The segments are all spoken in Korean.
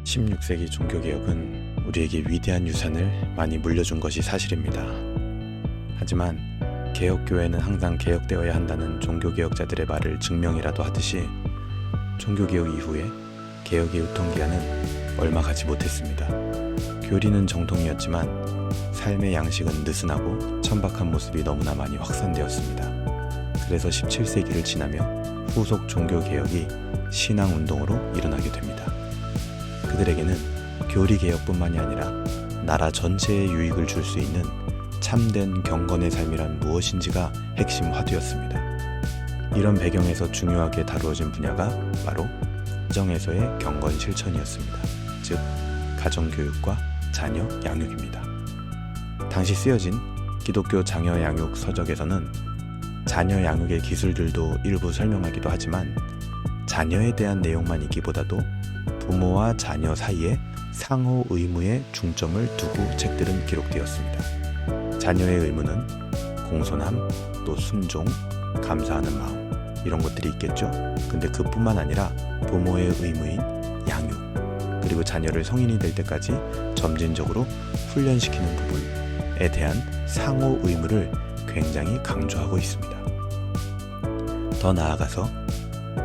16세기 종교개혁은 우리에게 위대한 유산을 많이 물려준 것이 사실입니다. 하지만 개혁교회는 항상 개혁되어야 한다는 종교개혁자들의 말을 증명이라도 하듯이 종교개혁 이후에 개혁의 유통기한은 얼마 가지 못했습니다. 교리는 정통이었지만 삶의 양식은 느슨하고 천박한 모습이 너무나 많이 확산되었습니다. 그래서 17세기를 지나며 후속 종교개혁이 신앙운동으로 일어나게 됩니다. 그들에게는 교리개혁뿐만이 아니라 나라 전체에 유익을 줄 수 있는 참된 경건의 삶이란 무엇인지가 핵심 화두였습니다. 이런 배경에서 중요하게 다루어진 분야가 바로 가정에서의 경건 실천이었습니다. 즉, 가정교육과 자녀 양육입니다. 당시 쓰여진 기독교 자녀 양육 서적에서는 자녀 양육의 기술들도 일부 설명하기도 하지만 자녀에 대한 내용만이기보다도 부모와 자녀 사이에 상호 의무에 중점을 두고 책들은 기록되었습니다. 자녀의 의무는 공손함, 또 순종, 감사하는 마음 이런 것들이 있겠죠. 근데 그뿐만 아니라 부모의 의무인 양육, 그리고 자녀를 성인이 될 때까지 점진적으로 훈련시키는 부분에 대한 상호 의무를 굉장히 강조하고 있습니다. 더 나아가서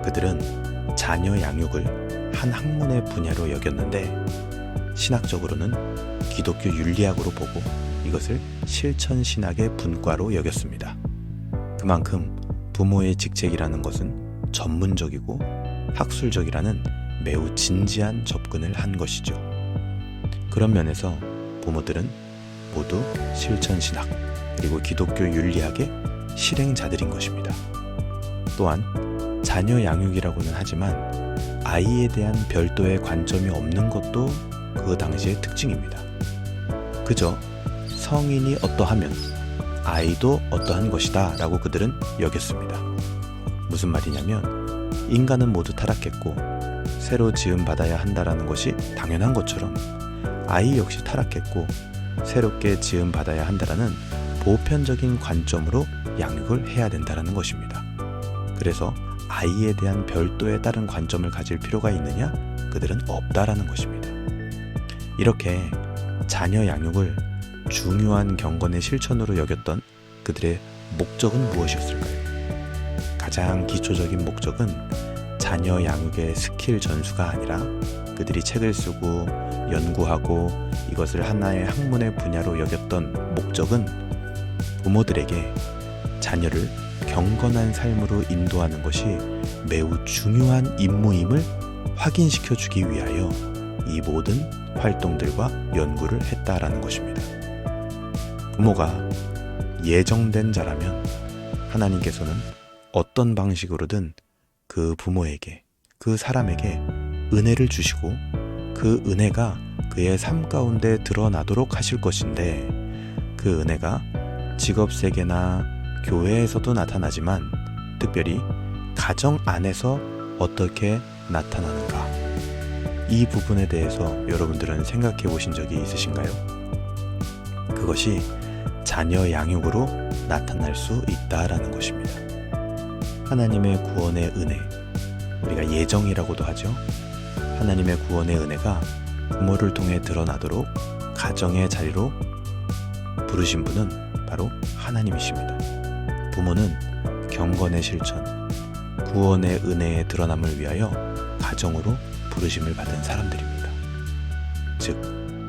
그들은 자녀 양육을 한 학문의 분야로 여겼는데 신학적으로는 기독교 윤리학으로 보고 이것을 실천신학의 분과로 여겼습니다. 그만큼 부모의 직책이라는 것은 전문적이고 학술적이라는 매우 진지한 접근을 한 것이죠. 그런 면에서 부모들은 모두 실천신학 그리고 기독교 윤리학의 실행자들인 것입니다. 또한 자녀 양육이라고는 하지만 아이에 대한 별도의 관점이 없는 것도 그 당시의 특징입니다. 그저 성인이 어떠하면 아이도 어떠한 것이다 라고 그들은 여겼습니다. 무슨 말이냐면 인간은 모두 타락했고 새로 지음받아야 한다라는 것이 당연한 것처럼 아이 역시 타락했고 새롭게 지음받아야 한다라는 보편적인 관점으로 양육을 해야 된다라는 것입니다. 그래서 아이에 대한 별도의 다른 관점을 가질 필요가 있느냐? 그들은 없다라는 것입니다. 이렇게 자녀 양육을 중요한 경건의 실천으로 여겼던 그들의 목적은 무엇이었을까요? 가장 기초적인 목적은 자녀 양육의 스킬 전수가 아니라 그들이 책을 쓰고 연구하고 이것을 하나의 학문의 분야로 여겼던 목적은 부모들에게 자녀를 경건한 삶으로 인도하는 것이 매우 중요한 임무임을 확인시켜 주기 위하여 이 모든 활동들과 연구를 했다라는 것입니다. 부모가 예정된 자라면 하나님께서는 어떤 방식으로든 그 부모에게, 그 사람에게 은혜를 주시고 그 은혜가 그의 삶 가운데 드러나도록 하실 것인데 그 은혜가 직업세계나 교회에서도 나타나지만 특별히 가정 안에서 어떻게 나타나는가, 이 부분에 대해서 여러분들은 생각해 보신 적이 있으신가요? 그것이 자녀 양육으로 나타날 수 있다라는 것입니다. 하나님의 구원의 은혜, 우리가 예정이라고도 하죠. 하나님의 구원의 은혜가 부모를 통해 드러나도록 가정의 자리로 부르신 분은 바로 하나님이십니다. 부모는 경건의 실천, 구원의 은혜의 드러남을 위하여 가정으로 부르심을 받은 사람들입니다. 즉,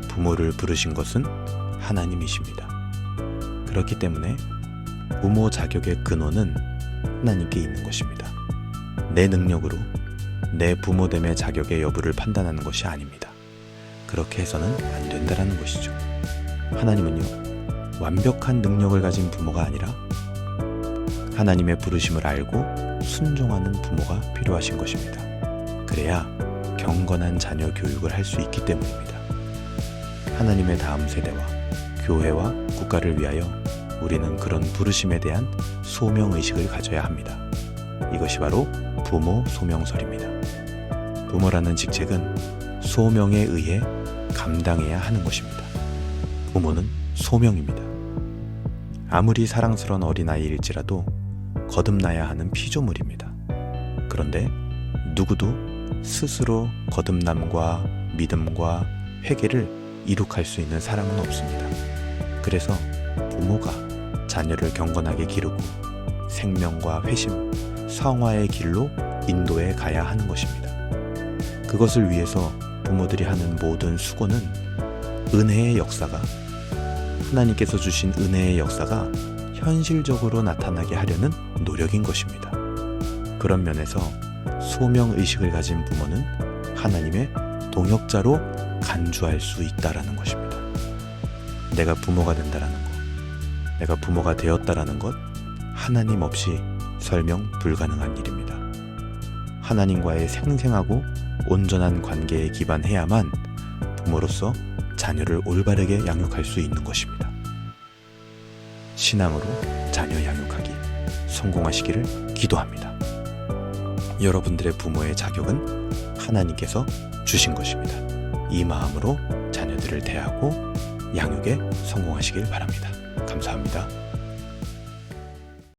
부모를 부르신 것은 하나님이십니다. 그렇기 때문에 부모 자격의 근원은 하나님께 있는 것입니다. 내 능력으로 내 부모됨의 자격의 여부를 판단하는 것이 아닙니다. 그렇게 해서는 안 된다라는 것이죠. 하나님은요, 완벽한 능력을 가진 부모가 아니라 하나님의 부르심을 알고 순종하는 부모가 필요하신 것입니다. 그래야 경건한 자녀 교육을 할 수 있기 때문입니다. 하나님의 다음 세대와 교회와 국가를 위하여 우리는 그런 부르심에 대한 소명의식을 가져야 합니다. 이것이 바로 부모 소명설입니다. 부모라는 직책은 소명에 의해 감당해야 하는 것입니다. 부모는 소명입니다. 아무리 사랑스러운 어린아이일지라도 거듭나야 하는 피조물입니다. 그런데 누구도 스스로 거듭남과 믿음과 회개를 이룩할 수 있는 사람은 없습니다. 그래서 부모가 자녀를 경건하게 기르고 생명과 회심, 성화의 길로 인도해 가야 하는 것입니다. 그것을 위해서 부모들이 하는 모든 수고는 은혜의 역사가, 하나님께서 주신 은혜의 역사가 현실적으로 나타나게 하려는 노력인 것입니다. 그런 면에서 소명의식을 가진 부모는 하나님의 동역자로 간주할 수 있다라는 것입니다. 내가 부모가 된다라는 것, 내가 부모가 되었다라는 것, 하나님 없이 설명 불가능한 일입니다. 하나님과의 생생하고 온전한 관계에 기반해야만 부모로서 자녀를 올바르게 양육할 수 있는 것입니다. 신앙으로 자녀 양육하기 성공하시기를 기도합니다. 여러분들의 부모의 자격은 하나님께서 주신 것입니다. 이 마음으로 자녀들을 대하고 양육에 성공하시길 바랍니다. 감사합니다.